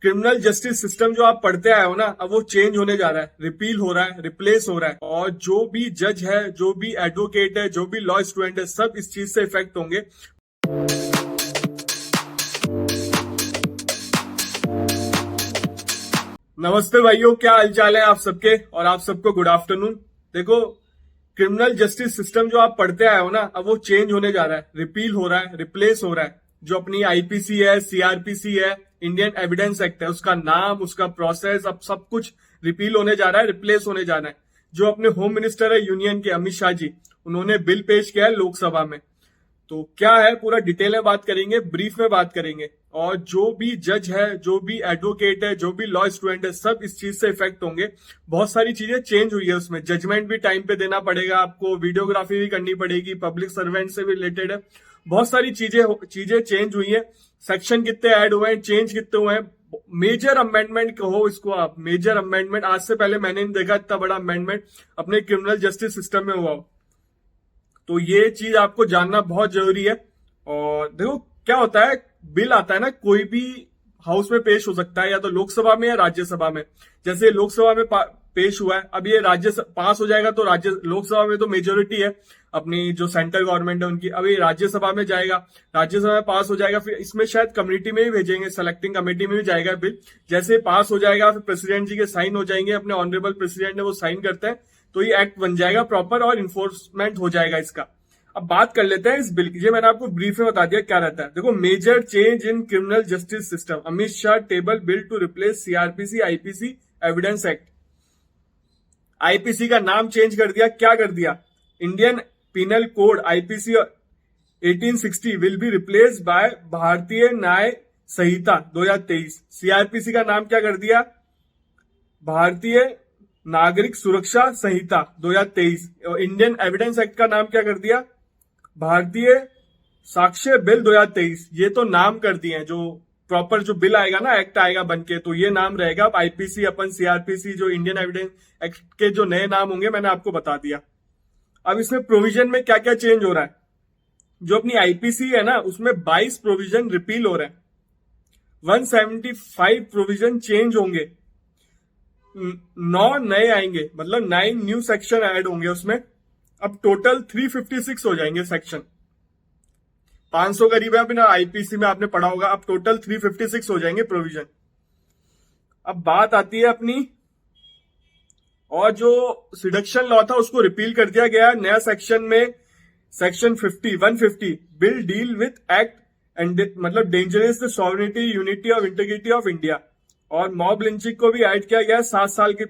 Criminal justice system जो आप पढ़ते आए हो ना, अब वो चेंज होने जा रहा है, रिपील हो रहा है, रिप्लेस हो रहा है। और जो भी जज है, जो भी एडवोकेट है, जो भी लॉ स्टूडेंट है, सब इस चीज से इफेक्ट होंगे। नमस्ते भाइयों, क्या हालचाल है आप सबके, और आप सबको गुड आफ्टरनून। देखो, क्रिमिनल जस्टिस सिस्टम जो आप पढ़ते आए हो ना, अब वो चेंज होने जा रहा है, रिपील हो रहा है, रिप्लेस हो रहा है। जो अपनी आईपीसी है, सीआरपीसी है, इंडियन एविडेंस एक्ट है, उसका नाम, उसका प्रोसेस, अब सब कुछ रिपील होने जा रहा है, रिप्लेस होने जा रहा है। जो अपने होम मिनिस्टर है यूनियन के, अमित शाह जी, उन्होंने बिल पेश किया है लोकसभा में। तो क्या है, पूरा डिटेल में बात करेंगे, ब्रीफ में बात करेंगे। और जो भी जज है, जो भी एडवोकेट है, जो भी लॉ स्टूडेंट है, सब इस चीज से इफेक्ट होंगे। बहुत सारी चीजें चेंज हुई है उसमें, जजमेंट भी टाइम पे देना पड़ेगा आपको, वीडियोग्राफी भी करनी पड़ेगी, पब्लिक सर्वेंट से भी रिलेटेड है। बहुत सारी चीजें चेंज हुई है। सेक्शन कितने ऐड हुए हैं, चेंज कितने हुए हैं। मेजर अमेंडमेंट कहो इसको आप, मेजर अमेंडमेंट। आज से पहले मैंने नहीं देखा इतना बड़ा अमेंडमेंट अपने क्रिमिनल जस्टिस सिस्टम में हुआ हो। तो ये चीज आपको जानना बहुत जरूरी है। और देखो क्या होता है, बिल आता है ना, कोई भी हाउस में पेश हो सकता है, या तो लोकसभा में या राज्यसभा में। जैसे लोकसभा में पेश हुआ है, अब ये राज्य पास हो जाएगा तो लोकसभा में तो मेजोरिटी है अपनी, जो सेंट्रल गवर्नमेंट है उनकी। अब ये राज्यसभा में जाएगा, राज्यसभा में पास हो जाएगा, फिर इसमें शायद कम्युनिटी में ही भेजेंगे, सेलेक्टिंग कमेटी में भी जाएगा बिल। जैसे पास हो जाएगा, फिर प्रेसिडेंट जी के साइन हो जाएंगे, अपने ऑनरेबल प्रेसिडेंट है वो साइन करते हैं, तो ये एक्ट बन जाएगा प्रॉपर और इन्फोर्समेंट हो जाएगा इसका। अब बात कर लेते हैं इस बिल की। ये मैंने आपको ब्रीफ में बता दिया क्या रहता है। देखो, major change in criminal justice system, Amit Shah table bill to replace CrPC IPC evidence act. IPC का नाम चेंज कर दिया, क्या कर दिया, Indian penal code IPC 1860 will be replace by Bharatiya Nyaya Samhita 2023। CrPC का नाम क्या कर दिया, भारतीय नागरिक सुरक्षा संहिता 2023। और इंडियन एविडेंस एक्ट का नाम क्या कर दिया, भारतीय साक्ष्य बिल 2023। ये तो नाम कर दिए हैं, जो प्रॉपर जो बिल आएगा ना, एक्ट आएगा बनके, तो ये नाम रहेगा। अब आईपीसी अपन सीआरपीसी, जो इंडियन एविडेंस एक्ट के जो नए नाम होंगे, मैंने आपको बता दिया। अब इसमें प्रोविजन में क्या क्या चेंज हो रहा है। जो अपनी आईपीसी है ना, उसमें 22 प्रोविजन रिपील हो रहे हैं, 175 प्रोविजन चेंज होंगे, 9 नए आएंगे, मतलब 9 न्यू सेक्शन ऐड होंगे उसमें। अब टोटल 356 हो जाएंगे सेक्शन। 500 करीब है अपना आईपीसी में, आपने पढ़ा होगा। अब टोटल 356 हो जाएंगे प्रोविजन। अब बात आती है अपनी, और जो सिडक्शन लॉ था उसको रिपील कर दिया गया नया सेक्शन में, section 150 bill deal with act and मतलब dangerous the sovereignty unity of integrity of India. और मॉब लिंचिंग को भी ऐड किया गया है, 7 साल की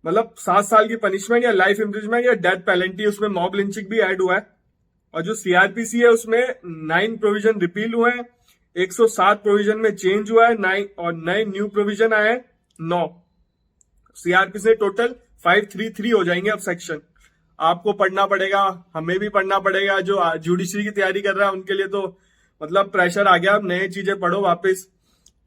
मतलब 7 साल की पनिशमेंट या लाइफ इम्प्रिजमेंट या डेथ पेनल्टी, उसमें मॉब लिंचिंग भी ऐड हुआ है। और जो सीआरपीसी है उसमें 9 प्रोविजन रिपील हुए हैं, 107 प्रोविजन में चेंज हुआ है 9, और नए न्यू प्रोविजन आए हैं 9। सीआरपी से टोटल 533 हो जाएंगे अब सेक्शन। आपको पढ़ना पड़ेगा, हमें भी पढ़ना पड़ेगा। जो जुडिशरी की तैयारी कर रहा है उनके लिए तो मतलब प्रेशर आ गया, अब नए चीजें पढ़ो वापस,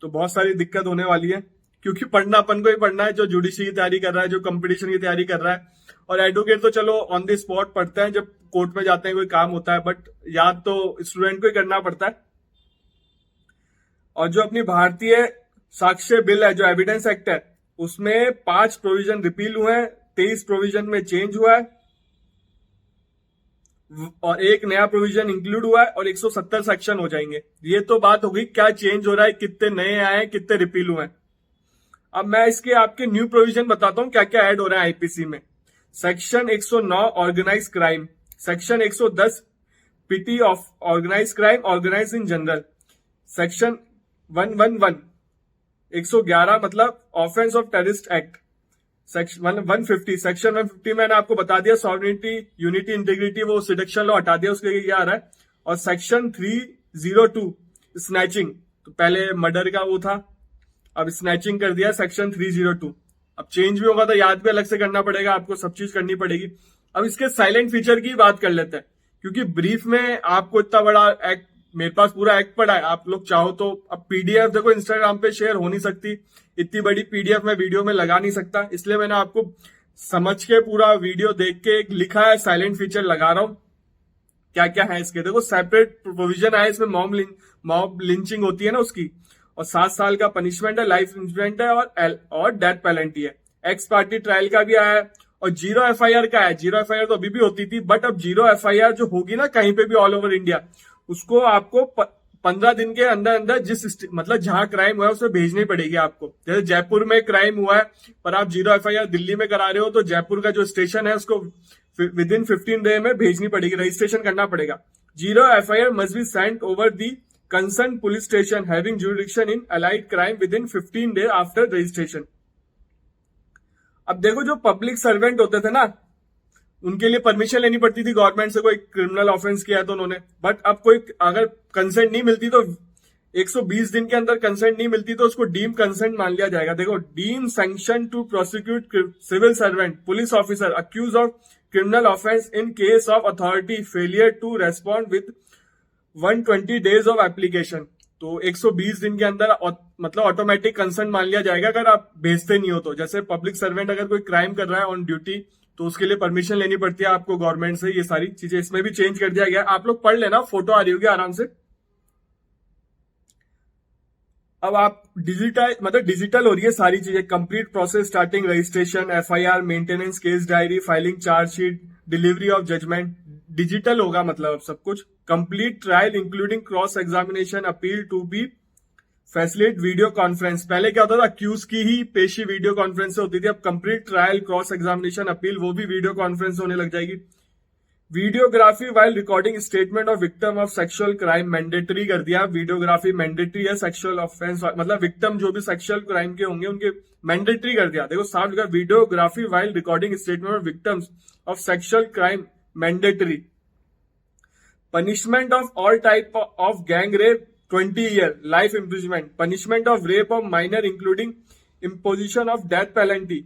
तो बहुत सारी दिक्कत होने वाली है। क्योंकि पढ़ना अपन को ही पढ़ना है, जो जुडिशरी की तैयारी कर रहा है, जो कंपटीशन की तैयारी कर रहा है। और एडवोकेट तो चलो ऑन द स्पॉट पढ़ते हैं, जब कोर्ट में जाते हैं कोई काम होता है, बट याद तो स्टूडेंट को ही करना पड़ता है। और जो अपनी भारतीय साक्ष्य बिल है, जो एविडेंस एक्ट है, उसमें 5 प्रोविजन रिपील हुए हैं, 23 प्रोविजन में चेंज हुआ है, और एक नया प्रोविजन इंक्लूड हुआ है, और 170 सेक्शन हो जाएंगे। ये तो बात होगी क्या चेंज हो रहा है, कितने नए आए हैं, कितने रिपील हुए हैं। अब मैं इसके आपके न्यू प्रोविजन बताता हूं क्या क्या ऐड हो रहा है आईपीसी में। Section 109 organise crime, section 110 petty of organise crime organise in general, section 111 111 मतलब offence of terrorist act, section 150 मैंने आपको बता दिया, सॉवरेनिटी यूनिटी इंटीग्रिटी, वो सिडक्शन लॉ हटा दिया, उसके लिए क्या आ रहा है। और सेक्शन 302 स्नैचिंग, तो पहले मर्डर का वो था, अब स्नैचिंग कर दिया सेक्शन 302। अब चेंज भी होगा तो याद भी अलग से करना पड़ेगा आपको, सब चीज करनी पड़ेगी। अब इसके साइलेंट फीचर की बात कर लेते हैं, क्योंकि ब्रीफ में आपको इतना बड़ा एक्ट, मेरे पास पूरा एक्ट पड़ा है, आप लोग चाहो तो। अब पीडीएफ देखो इंस्टाग्राम पे शेयर हो नहीं सकती, इतनी बड़ी पीडीएफ मैं वीडियो में लगा नहीं सकता, इसलिए मैंने आपको समझ के पूरा वीडियो देख के एक लिखा है, साइलेंट फीचर लगा रहा हूं क्या क्या है इसके। देखो सेपरेट प्रोविजन है इसमें, मॉब लिंचिंग होती है ना उसकी, और 7 साल का पनिशमेंट है, लाइफ इम्प्रिजमेंट है और डेथ पेनल्टी है। एक्स पार्टी ट्रायल का भी आया है और 0 एफआईआर का है। 0 एफआईआर तो अभी भी होती थी, बट अब 0 एफआईआर जो होगी ना कहीं पे भी ऑल ओवर इंडिया, उसको आपको 15 दिन के अंदर अंदर मतलब जहां क्राइम हुआ है उसे भेजनी पड़ेगी आपको। जैसे जयपुर में क्राइम हुआ है पर आप 0 एफआईआर दिल्ली में करा रहे हो, तो जयपुर का जो स्टेशन है उसको विद इन 15 डे में भेजनी पड़ेगी, रजिस्ट्रेशन करना पड़ेगा। 0 FIR must be sent over the concern police station having jurisdiction in allied crime with in 15 day after registration. अब देखो, जो पब्लिक सर्वेंट होते थे ना, उनके लिए परमिशन लेनी पड़ती थी गवर्नमेंट से, कोई क्रिमिनल ऑफेंस किया तो उन्होंने, बट अब कोई अगर कंसेंट नहीं मिलती तो 120 दिन के अंदर कंसेंट नहीं मिलती तो उसको डीम कंसेंट मान लिया जाएगा। देखो, deem sanction to prosecute civil servant police officer accuse of criminal offence in case of authority failure to respond with 120 days of application. तो 120 दिन के अंदर मतलब ऑटोमेटिक कंसेंट मान लिया जाएगा अगर आप भेजते नहीं हो तो। जैसे पब्लिक सर्वेंट अगर कोई क्राइम कर रहा है ऑन ड्यूटी तो उसके लिए परमिशन लेनी पड़ती है आपको गवर्नमेंट से। ये सारी चीजें इसमें भी चेंज कर दिया गया। आप लोग पढ़ लेना, फोटो आ रही होगी आराम से। अब आप डिजिटल हो रही है सारी चीजें, complete process starting registration, FIR, maintenance, case diary, filing chargesheet, delivery of judgment, digital होगा मतलब अब सब कुछ। Complete trial including cross examination, appeal to be facilitate video conference. पहले क्या होता था, अक्यूज की ही पेशी वीडियो कॉन्फ्रेंस से होती थी, अब complete trial, cross examination, appeal वो भी वीडियो कॉन्फ्रेंस होने लग जाएगी। Videography while recording statement of victim of sexual crime mandatory कर दिया। वीडियोग्राफी मैंडेटरी है सेक्सुअल ऑफेंस, मतलब विक्टिम जो भी सेक्सुअल क्राइम के होंगे उनके मैंडेटरी कर दिया। देखो साफ लिखा, videography while recording statement of victims of sexual crime mandatory. Punishment of all type of gang rape 20 year, life imprisonment. Punishment of rape of minor including imposition of death penalty.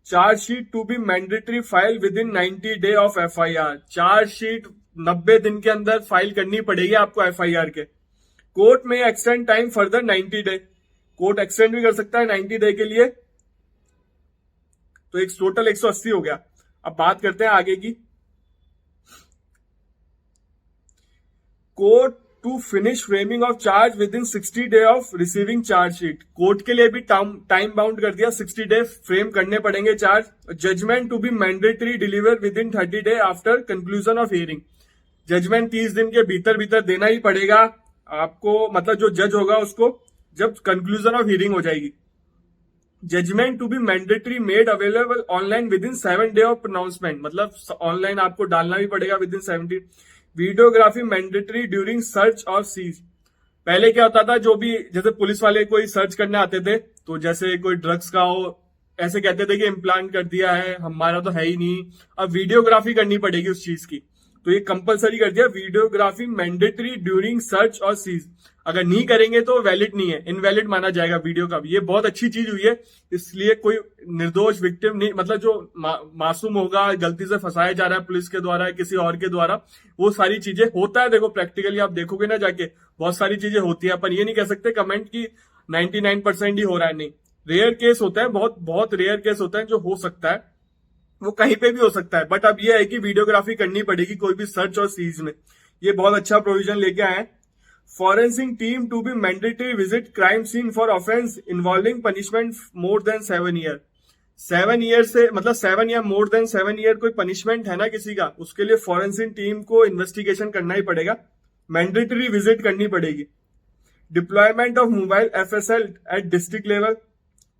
Chargesheet to be mandatory file within 90 day of FIR. Chargesheet 90 दिन के अंदर file करनी पड़ेगी आपको FIR के। Court में extend time further 90 day, court extend भी कर सकता है 90 डे के लिए। तो एक टोटल 180 हो गया। अब बात करते हैं आगे की। Court to finish framing of charge within 60 day of receiving chargesheet. Court के लिए भी टाइम बाउंड कर दिया, 60 डे फ्रेम करने पड़ेंगे charge. Judgment to be mandatory deliver within 30 day after conclusion of hearing. Judgment 30 दिन के भीतर भीतर देना ही पड़ेगा आपको, मतलब जो जज होगा उसको, जब कंक्लूजन ऑफ हियरिंग हो जाएगी। Judgment to be mandatory made available online within 7 day of pronouncement, मतलब ऑनलाइन आपको डालना भी पड़ेगा within 70। Videography mandatory during search और सीज। पहले क्या होता था, जो भी जैसे पुलिस वाले कोई सर्च करने आते थे तो जैसे कोई ड्रग्स का हो, ऐसे कहते थे कि इम्प्लांट कर दिया है, हमारा तो है ही नहीं। अब वीडियोग्राफी करनी पड़ेगी उस चीज की, तो ये कंपलसरी कर दिया। वीडियोग्राफी मैंडेटरी ड्यूरिंग सर्च और सीज। अगर नहीं करेंगे तो वैलिड नहीं है, इनवैलिड माना जाएगा वीडियो का भी। ये बहुत अच्छी चीज हुई है, इसलिए कोई निर्दोष विक्टिम नहीं, मतलब जो मासूम होगा, गलती से फंसाया जा रहा है पुलिस के द्वारा किसी और के द्वारा, वो सारी चीजें होता है। देखो प्रैक्टिकली आप देखोगे ना जाके, बहुत सारी चीजें होती है। अपन ये नहीं कह सकते कमेंट की 99% ही हो रहा है, नहीं। रेयर केस होता है, बहुत बहुत रेयर केस होता है जो हो सकता है, वो कहीं पे भी हो सकता है। बट अब ये है कि वीडियोग्राफी करनी पड़ेगी कोई भी सर्च और सीज में। ये बहुत अच्छा प्रोविजन लेके आए हैं। Forensic team to be mandatory visit crime scene for offence involving punishment more than 7 year. 7 year से मतलब 7 या मोर देन 7 ईयर कोई पनिशमेंट है ना किसी का, उसके लिए फॉरेंसिक टीम को इन्वेस्टिगेशन करना ही पड़ेगा, मैंडेटरी विजिट करनी पड़ेगी। Deployment of mobile FSL at district level.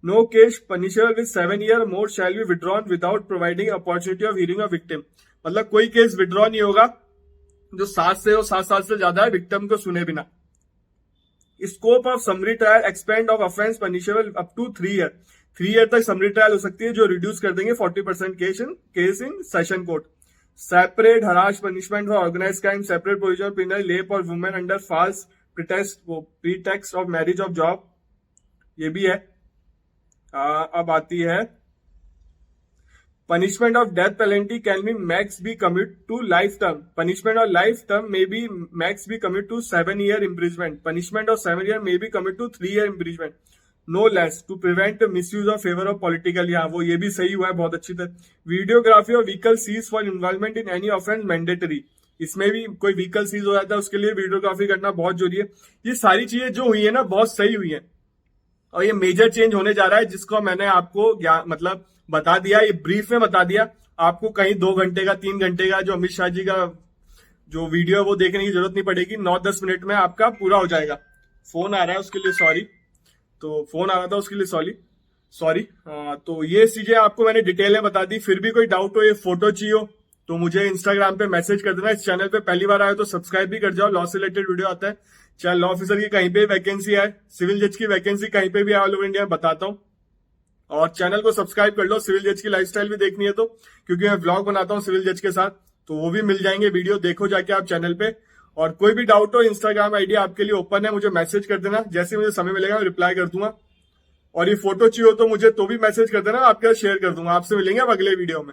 No case punishable with 7 year more shall be withdrawn without providing opportunity of hearing of victim. मतलब कोई केस विड्रॉ नहीं होगा जो 7 साल से ज्यादा है विक्टिम को सुने बिना। Scope of summary trial expand of offence punishable up to 3 year. 3 year तक समरी ट्रायल हो सकती है, जो रिड्यूस कर देंगे 40% case in session court. Separate harsh punishment for organise crime, separate provision penal rape और women under false pretext of marriage of job, ये भी है। अब आती है punishment of death penalty can be max be commute to life term. Punishment of life term may be max be commute to 7 year imprisonment. Punishment of 7 year may be commute to 3 year imprisonment. No less to prevent misuse of favor of political। यहाँ वो ये भी सही हुआ है बहुत अच्छी तरह। Videography of vehicle seized for involvement in any offence mandatory. इसमें भी कोई व्हीकल सीज हो जाता है, उसके लिए वीडियोग्राफी करना बहुत जरूरी है। ये सारी चीजें जो हुई है ना, बहुत सही हुई है, और ये मेजर चेंज होने जा रहा है, जिसको मैंने आपको मतलब बता दिया, ये ब्रीफ में बता दिया। आपको कहीं 2 घंटे का 3 घंटे का जो अमित शाह जी का जो वीडियो है वो देखने की जरूरत नहीं पड़ेगी, 9-10 मिनट में आपका पूरा हो जाएगा। फोन आ रहा है उसके लिए सॉरी, तो फोन आ रहा था उसके लिए सॉरी। तो ये चीजें आपको मैंने डिटेल में बता दी। फिर भी कोई डाउट हो, ये फोटो चाहिए हो, तो मुझे इंस्टाग्राम पे मैसेज कर देना। इस चैनल पे पहली बार आए तो सब्सक्राइब भी कर जाओ, लॉ से रिलेटेड वीडियो आता है। चाहे लॉ ऑफिसर की कहीं पे वैकेंसी है, सिविल जज की वैकेंसी कहीं पे भी ऑल ओवर इंडिया में बताता हूँ। और चैनल को सब्सक्राइब कर लो, सिविल जज की लाइफस्टाइल भी देखनी है तो, क्योंकि मैं व्लॉग बनाता हूँ सिविल जज के साथ, तो वो भी मिल जाएंगे वीडियो, देखो जाके आप चैनल पे। और कोई भी डाउट हो, इंस्टाग्राम आईडी आपके लिए ओपन है, मुझे मैसेज कर देना, जैसे मुझे समय मिलेगा मैं रिप्लाई कर दूंगा। और ये फोटो चाहिए हो तो मुझे तो भी मैसेज कर देना, आपके साथ शेयर कर दूंगा। आपसे मिलेंगे अब अगले वीडियो में।